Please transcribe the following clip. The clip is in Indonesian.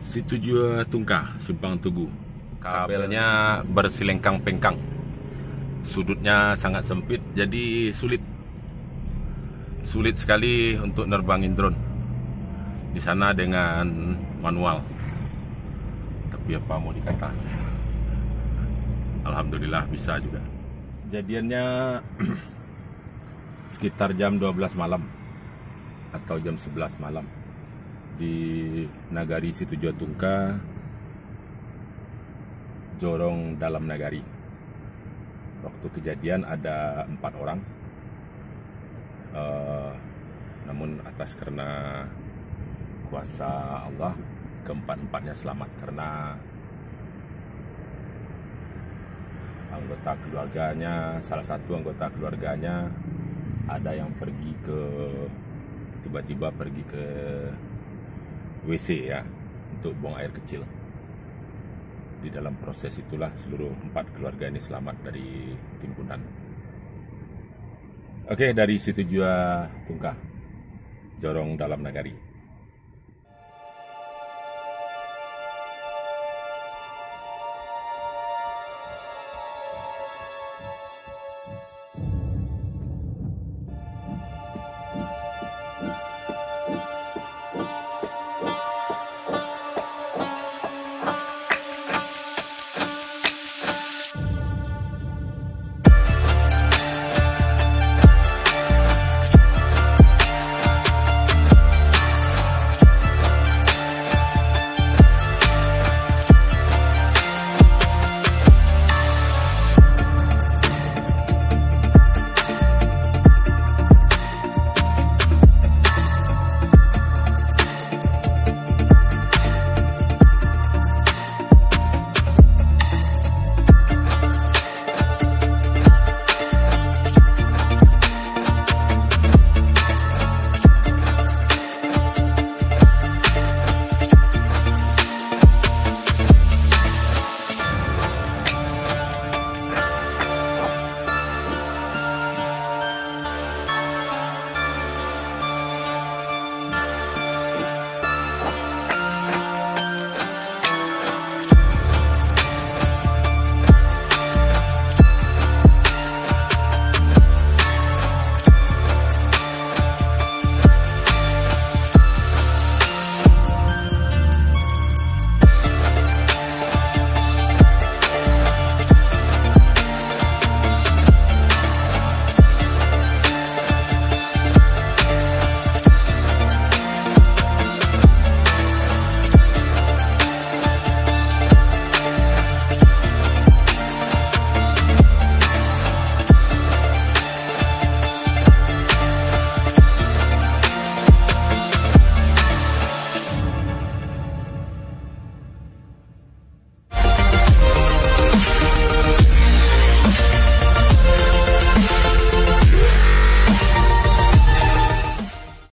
Situ Jua Tungkah, Simpang Tugu. Kabelnya bersilengkang-pengkang. Sudutnya sangat sempit, jadi sulit sekali untuk nerbangin drone di sana dengan manual. Tapi apa mau dikata, alhamdulillah bisa juga. Kejadiannya sekitar jam 12 malam atau jam 11 malam di Nagari Situ Jua Tungkah, Jorong Dalam Nagari. Waktu kejadian ada 4 orang, namun atas karena kuasa Allah keempat-empatnya selamat karena anggota keluarganya, salah satu anggota keluarganya ada yang tiba-tiba pergi ke WC ya, untuk buang air kecil. Di dalam proses itulah seluruh 4 keluarga ini selamat dari timbunan. Oke, dari Situ Jua Tungkah, Jorong Dalam Nagari.